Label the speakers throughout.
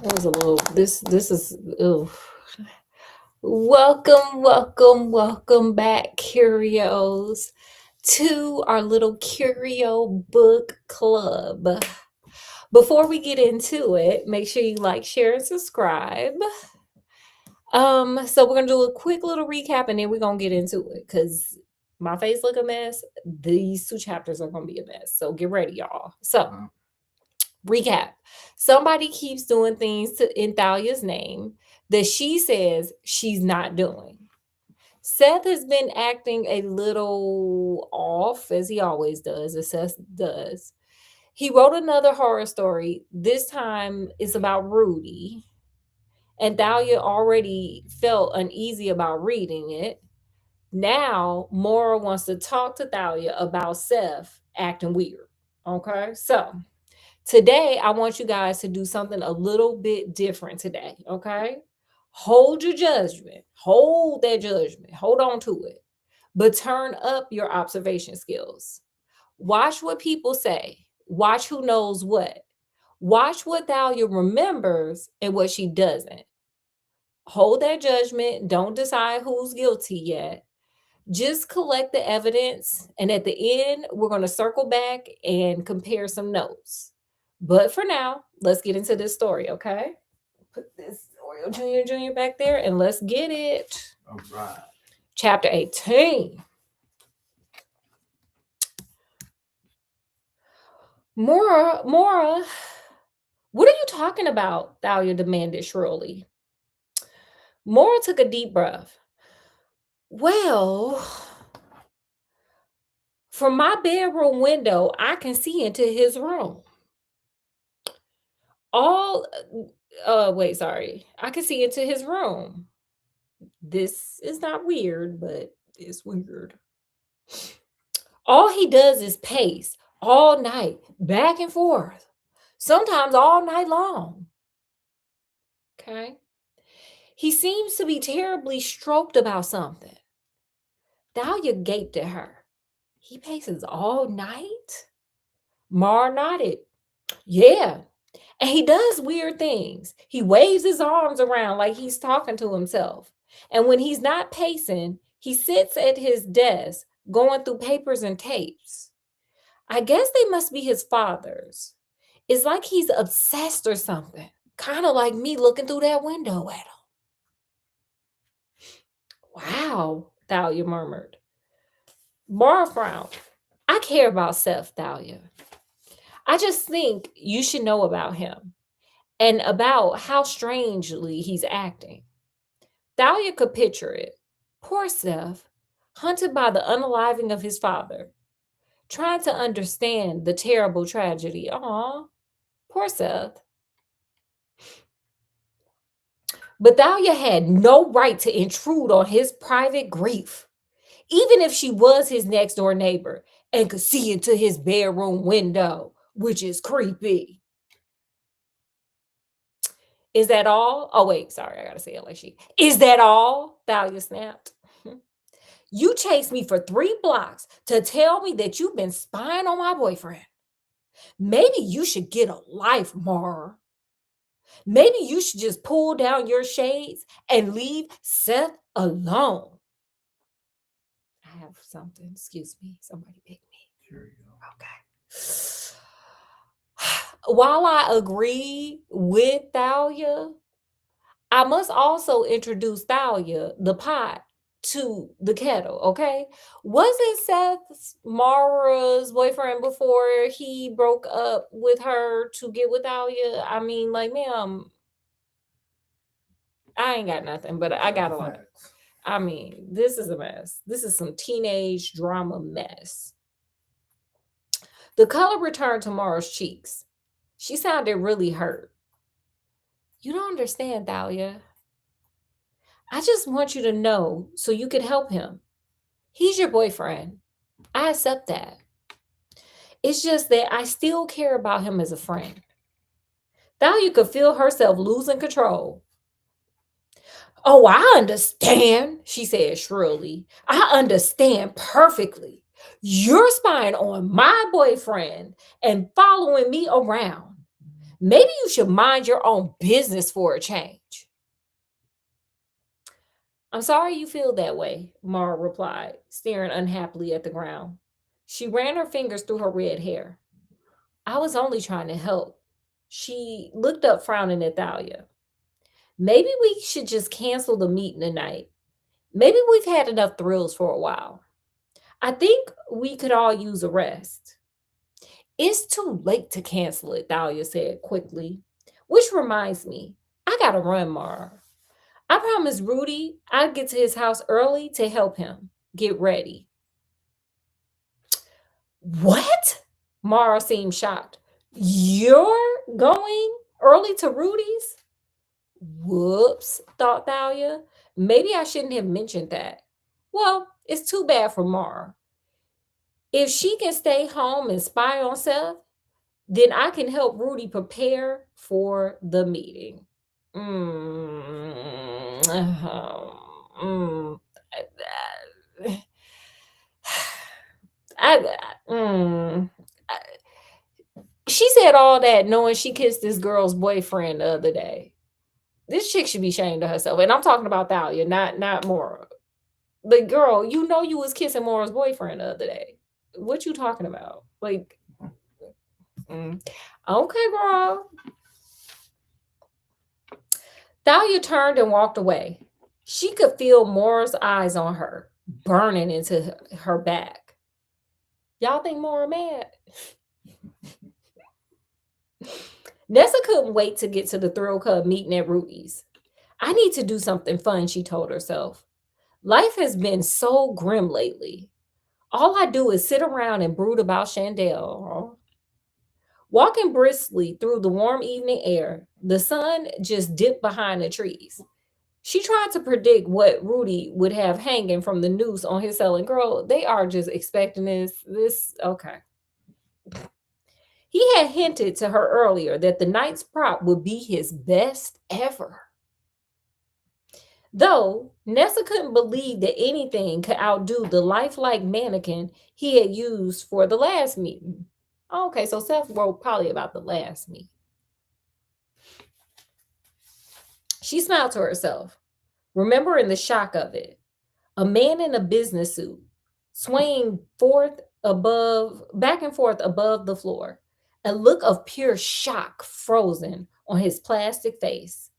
Speaker 1: That was a little. This is. Ugh. Welcome back, curios, to our little curio book club. Before we get into it, make sure you like, share, and subscribe. So we're gonna do a quick little recap, and then we're gonna get into it because my face look a mess. These two chapters are gonna be a mess. So get ready, y'all. So recap. Somebody keeps doing things in Thalia's name that she says she's not doing. Seth has been acting a little off, as he always does, as Seth does. He wrote another horror story. This time it's about Rudy. And Thalia already felt uneasy about reading it. Now, Mora wants to talk to Thalia about Seth acting weird. Okay, so today, I want you guys to do something a little bit different today, okay? Hold your judgment. Hold that judgment. Hold on to it. But turn up your observation skills. Watch what people say. Watch who knows what. Watch what Thalia remembers and what she doesn't. Hold that judgment. Don't decide who's guilty yet. Just collect the evidence, and at the end, we're going to circle back and compare some notes. But for now, let's get into this story, okay? Put this Oreo Junior back there, and let's get it.
Speaker 2: All right.
Speaker 1: Chapter 18. Mora, what are you talking about? Thalia demanded shrilly. Mora took a deep breath. Well, from my bedroom window, I can see into his room. I can see into his room. This is not weird, but it's weird. All he does is pace all night, back and forth, sometimes all night long. Okay. He seems to be terribly stroked about something. Thalia gaped at her. He paces all night? Mar nodded. Yeah. And he does weird things. He waves his arms around like he's talking to himself. And when he's not pacing, he sits at his desk going through papers and tapes. I guess they must be his father's. It's like he's obsessed or something. Kind of like me looking through that window at him. Wow, Thalia murmured. Mara frowned. I care about Seth, Thalia. I just think you should know about him and about how strangely he's acting. Thalia could picture it. Poor Seth, hunted by the unaliving of his father, trying to understand the terrible tragedy. Aw, poor Seth. But Thalia had no right to intrude on his private grief, even if she was his next door neighbor and could see into his bedroom window, which is creepy. Is that all? Oh, wait, sorry, I gotta say it like she. Is that all? Thalia snapped. You chased me for 3 blocks to tell me that you've been spying on my boyfriend. Maybe you should get a life, Mara. Maybe you should just pull down your shades and leave Seth alone. I have something. Excuse me. Somebody pick me.
Speaker 2: Here you go.
Speaker 1: Okay. While I agree with Thalia, I must also introduce Thalia, the pot, to the kettle, okay? Was it Seth Mara's boyfriend before he broke up with her to get with Thalia? I mean, like, ma'am, I ain't got nothing, but I got a lot.
Speaker 2: Facts.
Speaker 1: I mean, this is a mess. This is some teenage drama mess. The color returned to Mara's cheeks. She sounded really hurt. You don't understand, Thalia. I just want you to know so you could help him. He's your boyfriend. I accept that. It's just that I still care about him as a friend. Thalia could feel herself losing control. Oh, I understand, she said shrilly. I understand perfectly. You're spying on my boyfriend and following me around. Maybe you should mind your own business for a change. I'm sorry you feel that way, Mara replied, staring unhappily at the ground. She ran her fingers through her red hair. I was only trying to help. She looked up, frowning at Thalia. Maybe we should just cancel the meeting tonight. Maybe we've had enough thrills for a while. I think we could all use a rest. It's too late to cancel it, Thalia said quickly. Which reminds me, I gotta run, Mara. I promised Rudy I'd get to his house early to help him get ready. What? Mara seemed shocked. You're going early to Rudy's? Whoops, thought Thalia. Maybe I shouldn't have mentioned that. Well, it's too bad for Mara. If she can stay home and spy on Seth, then I can help Rudy prepare for the meeting. Mm, mm, I, mm, I- she said all that knowing she kissed this girl's boyfriend the other day. This chick should be ashamed of herself. And I'm talking about Thalia, not Mora. But girl, you know you was kissing Mora's boyfriend the other day. What you talking about? Like, mm. Okay, girl. Thalia turned and walked away. She could feel Mora's eyes on her, burning into her back. Y'all think Mora mad? Nessa couldn't wait to get to the Thrill Club meeting at Rudy's. I need to do something fun, she told herself. Life has been so grim lately. All I do is sit around and brood about Chandel. Walking briskly through the warm evening air, the sun just dipped behind the trees. She tried to predict what Rudy would have hanging from the noose on his cell. And girl, they are just expecting this. Okay. He had hinted to her earlier that the night's prop would be his best ever. Though Nessa couldn't believe that anything could outdo the lifelike mannequin he had used for the last meeting. Okay, so Seth wrote probably about the last meeting. She smiled to herself, remembering the shock of it. A man in a business suit, swaying back and forth above the floor, a look of pure shock frozen on his plastic face.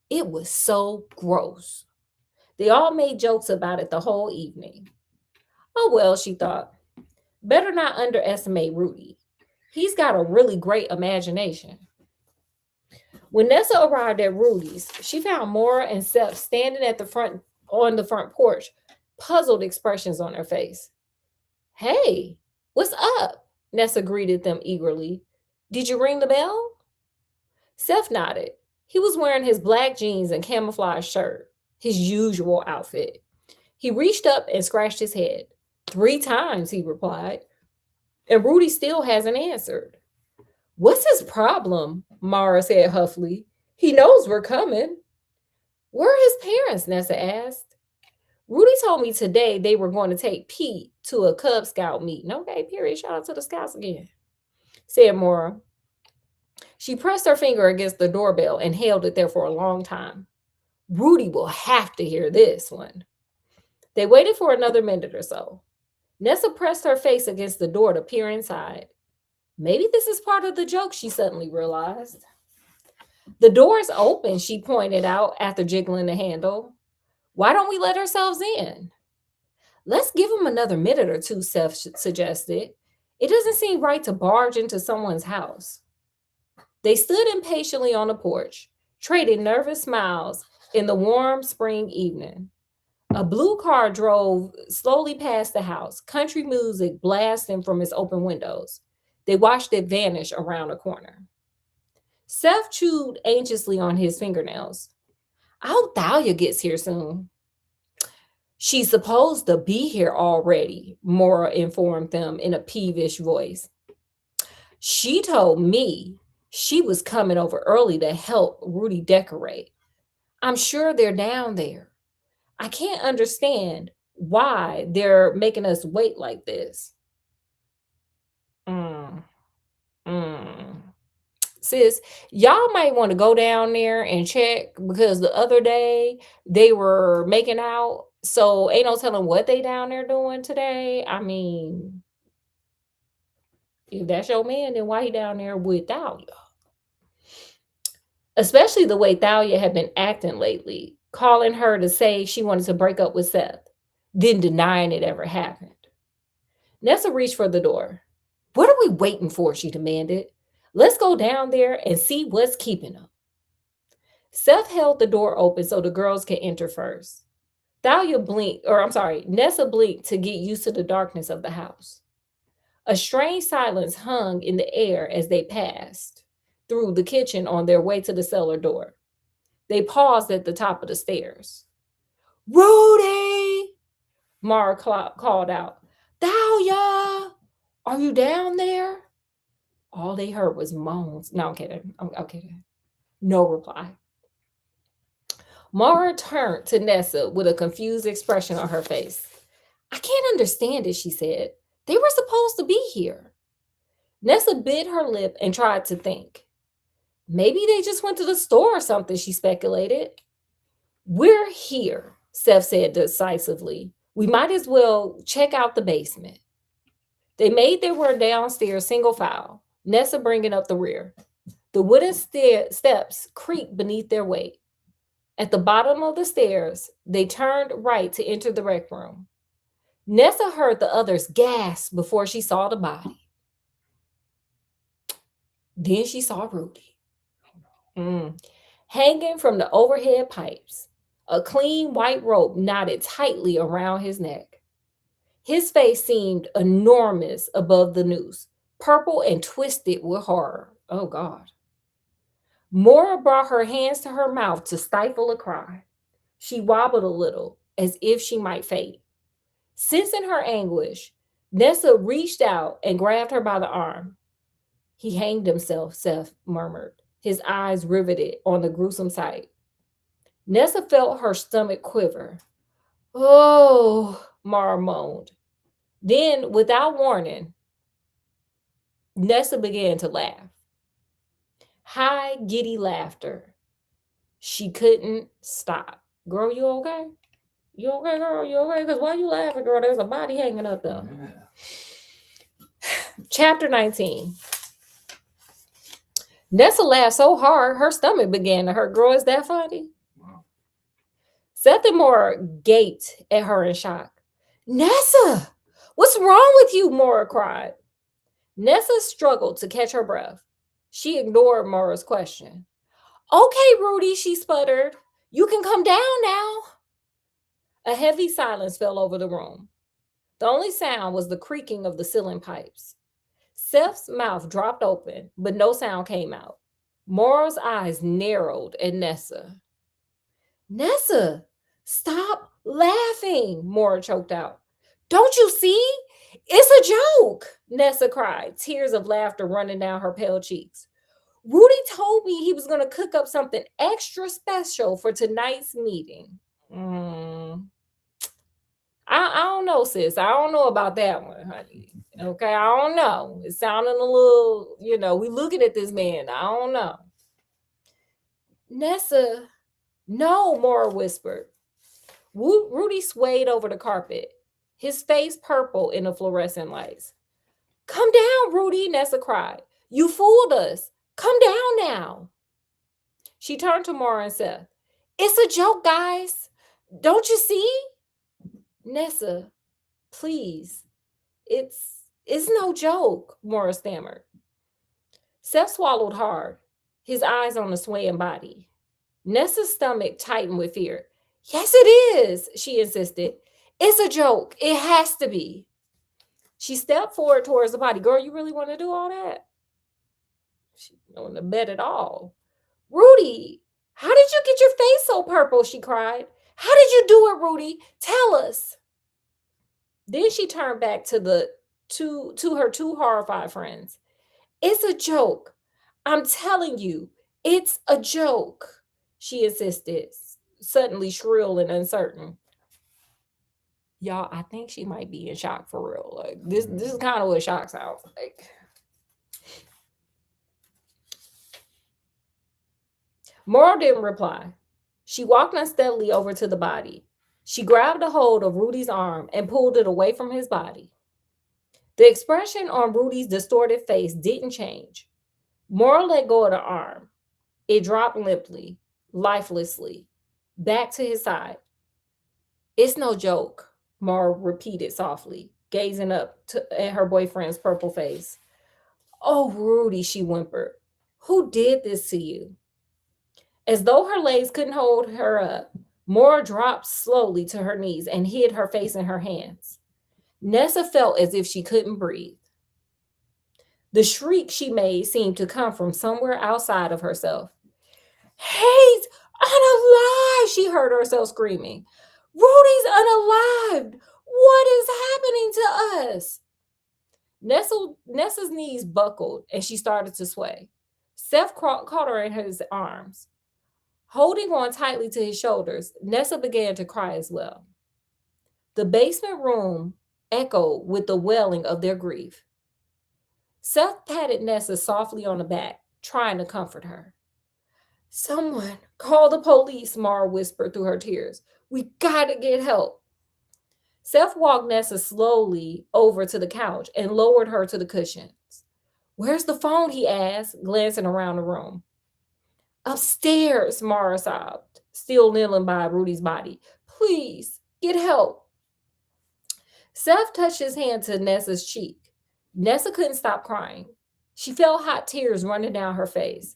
Speaker 1: It was so gross. They all made jokes about it the whole evening. Oh well, she thought. Better not underestimate Rudy. He's got a really great imagination. When Nessa arrived at Rudy's, she found Mora and Seth standing at the front on the front porch, puzzled expressions on their face. Hey, what's up? Nessa greeted them eagerly. Did you ring the bell? Seth nodded. He was wearing his black jeans and camouflage shirt, his usual outfit. He reached up and scratched his head. 3 times, he replied. And Rudy still hasn't answered. What's his problem? Mara said huffily. He knows we're coming. Where are his parents? Nessa asked. Rudy told me today they were going to take Pete to a Cub Scout meeting. Okay, period. Shout out to the Scouts again, said Mora. She pressed her finger against the doorbell and held it there for a long time. Rudy will have to hear this one. They waited for another minute or so. Nessa pressed her face against the door to peer inside. Maybe this is part of the joke, she suddenly realized. The door's open, she pointed out after jiggling the handle. Why don't we let ourselves in? Let's give him another minute or two, Seth suggested. It doesn't seem right to barge into someone's house. They stood impatiently on the porch, trading nervous smiles in the warm spring evening. A blue car drove slowly past the house, country music blasting from its open windows. They watched it vanish around a corner. Seth chewed anxiously on his fingernails. I hope Thalia gets here soon. She's supposed to be here already, Mora informed them in a peevish voice. She told me she was coming over early to help Rudy decorate. I'm sure they're down there. I can't understand why they're making us wait like this. Mm, mm. Sis, y'all might want to go down there and check because the other day they were making out. So ain't no telling what they down there doing today. I mean, if that's your man, then why he down there with Thalia? Especially the way Thalia had been acting lately, calling her to say she wanted to break up with Seth, then denying it ever happened. Nessa reached for the door. What are we waiting for? She demanded. Let's go down there and see what's keeping them. Seth held the door open so the girls could enter first. Nessa blinked to get used to the darkness of the house. A strange silence hung in the air as they passed through the kitchen on their way to the cellar door. They paused at the top of the stairs. Rudy! Mara called out. Thalia! Are you down there? All they heard was moans. No, I'm kidding. I'm kidding. No reply. Mara turned to Nessa with a confused expression on her face. I can't understand it, she said. They were supposed to be here. Nessa bit her lip and tried to think. Maybe they just went to the store or something, she speculated. We're here, Seth said decisively. We might as well check out the basement. They made their way downstairs single file, Nessa bringing up the rear. The wooden steps creaked beneath their weight. At the bottom of the stairs, they turned right to enter the rec room. Nessa heard the others gasp before she saw the body. Then she saw Rudy. Hanging from the overhead pipes, a clean white rope knotted tightly around his neck. His face seemed enormous above the noose, purple and twisted with horror. Oh, God. Mora brought her hands to her mouth to stifle a cry. She wobbled a little, as if she might faint. Sensing her anguish, Nessa reached out and grabbed her by the arm. He hanged himself, Seth murmured, his eyes riveted on the gruesome sight. Nessa felt her stomach quiver. Oh, Mara moaned. Then, without warning, Nessa began to laugh. High, giddy laughter. She couldn't stop. Girl, you okay? You okay, girl? You okay? Because why you laughing, girl? There's a body hanging up there. Chapter 19. Nessa laughed so hard, her stomach began to hurt. Girl, is that funny? Wow. Seth and Mora gaped at her in shock. Nessa, what's wrong with you? Mora cried. Nessa struggled to catch her breath. She ignored Mora's question. Okay, Rudy, she sputtered. You can come down now. A heavy silence fell over the room. The only sound was the creaking of the ceiling pipes. Seth's mouth dropped open, but no sound came out. Mora's eyes narrowed at Nessa. Nessa, stop laughing, Mora choked out. Don't you see? It's a joke, Nessa cried, tears of laughter running down her pale cheeks. Rudy told me he was going to cook up something extra special for tonight's meeting. I don't know, sis. I don't know about that one, honey. Okay, I don't know. It's sounding a little, we looking at this man. I don't know. Nessa, no, Mora whispered. Rudy swayed over the carpet, his face purple in the fluorescent lights. Come down, Rudy, Nessa cried. You fooled us. Come down now. She turned to Mora and Seth. It's a joke, guys. Don't you see? Nessa, please. It's no joke, Mora stammered. Seth swallowed hard, his eyes on the swaying body. Nessa's stomach tightened with fear. Yes, it is, she insisted. It's a joke. It has to be. She stepped forward towards the body. Girl, you really want to do all that? She don't want to bet at all. Rudy, how did you get your face so purple? She cried. How did you do it, Rudy? Tell us. Then she turned back to her two horrified friends. It's a joke. I'm telling you, it's a joke, she insisted, suddenly shrill and uncertain. Y'all, I think she might be in shock for real. This is kind of what shock sounds like. Morrow didn't reply. She walked unsteadily over to the body. She grabbed a hold of Rudy's arm and pulled it away from his body. The expression on Rudy's distorted face didn't change. Morrow let go of the arm. It dropped limply, lifelessly, back to his side. It's no joke, Morrow repeated softly, gazing up at her boyfriend's purple face. Oh, Rudy, she whimpered. Who did this to you? As though her legs couldn't hold her up, Morrow dropped slowly to her knees and hid her face in her hands. Nessa felt as if she couldn't breathe. The shriek she made seemed to come from somewhere outside of herself. He's unalive, she heard herself screaming. Rudy's unalived. What is happening to us? Nessa's knees buckled and she started to sway. Seth caught her in his arms. Holding on tightly to his shoulders, Nessa began to cry as well. The basement room echoed with the wailing of their grief. Seth patted Nessa softly on the back, trying to comfort her. Someone call the police, Mara whispered through her tears. We gotta get help. Seth walked Nessa slowly over to the couch and lowered her to the cushions. Where's the phone? He asked, glancing around the room. Upstairs, Mara sobbed, still kneeling by Rudy's body. Please, get help. Seth touched his hand to Nessa's cheek. Nessa couldn't stop crying. She felt hot tears running down her face.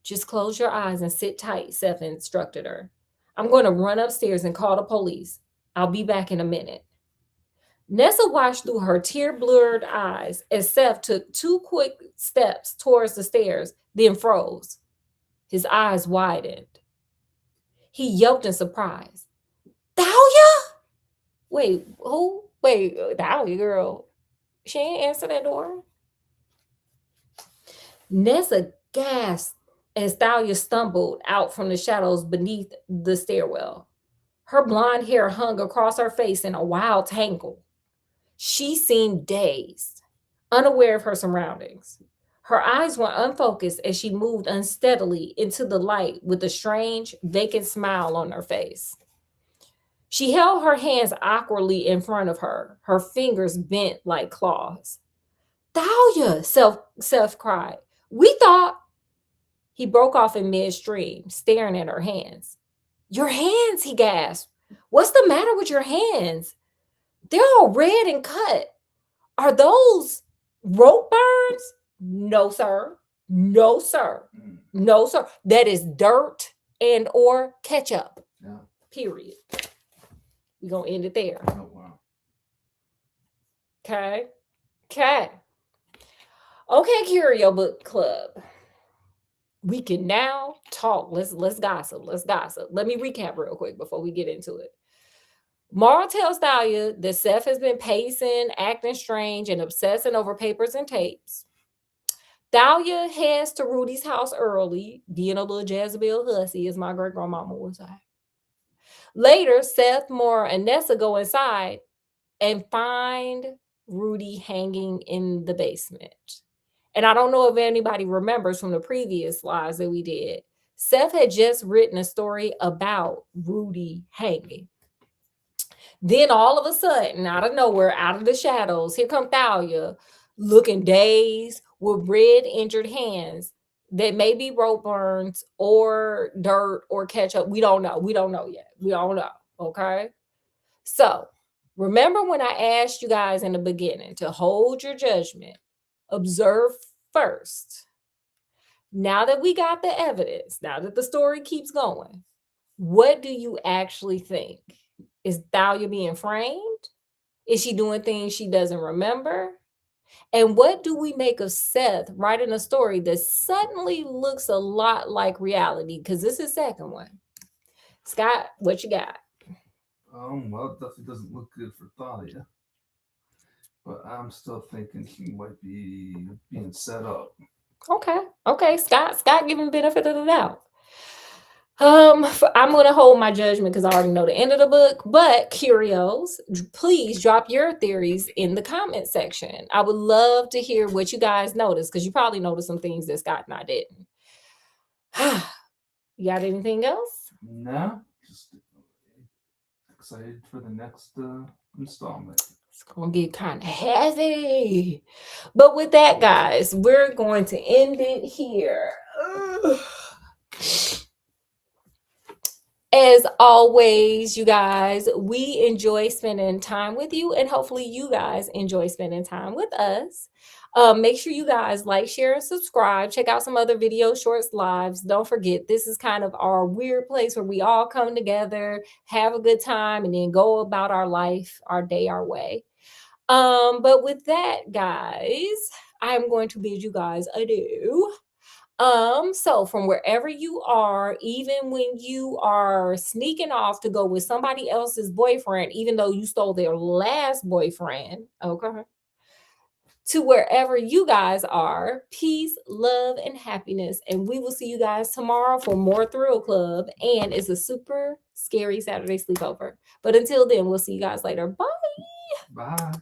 Speaker 1: Just close your eyes and sit tight, Seth instructed her. I'm going to run upstairs and call the police. I'll be back in a minute. Nessa watched through her tear-blurred eyes as Seth took 2 quick steps towards the stairs, then froze. His eyes widened. He yelped in surprise. Thalia? Wait, who? Wait, Thalia, girl. She ain't answer that door? Nessa gasped as Thalia stumbled out from the shadows beneath the stairwell. Her blonde hair hung across her face in a wild tangle. She seemed dazed, unaware of her surroundings. Her eyes were unfocused as she moved unsteadily into the light with a strange, vacant smile on her face. She held her hands awkwardly in front of her, her fingers bent like claws. Thalia, Seth cried. We thought... He broke off in midstream, staring at her hands. Your hands, he gasped. What's the matter with your hands? They're all red and cut. Are those rope burns? No, sir. No, sir. No, sir. That is dirt and or ketchup. Yeah. Period. We're going to end it there. Oh, wow. Okay. Okay, Curio Book Club. We can now talk. Let's gossip. Let me recap real quick before we get into it. Mara tells Thalia that Seth has been pacing, acting strange, and obsessing over papers and tapes. Thalia heads to Rudy's house early, being a little Jezebel hussy, as my great-grandmama would say. Later, Seth, Mara, and Nessa go inside and find Rudy hanging in the basement. And I don't know if anybody remembers from the previous lives that we did. Seth had just written a story about Rudy hanging. Then all of a sudden, out of nowhere, out of the shadows, here come Thalia, looking dazed with red injured hands that may be rope burns or dirt or ketchup. We don't know. We don't know yet. We don't know. Okay. So remember when I asked you guys in the beginning to hold your judgment, observe first. Now that we got the evidence, now that the story keeps going, what do you actually think? Is Thalia being framed? Is she doing things she doesn't remember? And what do we make of Seth writing a story that suddenly looks a lot like reality? Because this is the second one. Scott, what you got?
Speaker 2: Well, it definitely doesn't look good for Thalia. But I'm still thinking he might be being set up.
Speaker 1: Okay. Scott giving benefit of the doubt. I'm going to hold my judgment because I already know the end of the book. But curios, please drop your theories in the comment section. I would love to hear what you guys noticed because you probably noticed some things that Scott and I didn't. You got anything else?
Speaker 2: No, just excited for the next installment.
Speaker 1: It's gonna get kind of heavy. But with that, guys, we're going to end it here. Ugh. As always, you guys, we enjoy spending time with you, and hopefully, you guys enjoy spending time with us. Make sure you guys like, share, and subscribe. Check out some other video shorts lives. Don't forget, this is kind of our weird place where we all come together, have a good time, and then go about our life, our day, our way. But with that, guys, I'm going to bid you guys adieu. So from wherever you are, even when you are sneaking off to go with somebody else's boyfriend, even though you stole their last boyfriend, okay, to wherever you guys are, peace, love, and happiness. And we will see you guys tomorrow for more Thrill Club. And it's a super scary Saturday sleepover. But until then, we'll see you guys later. Bye.
Speaker 2: Bye.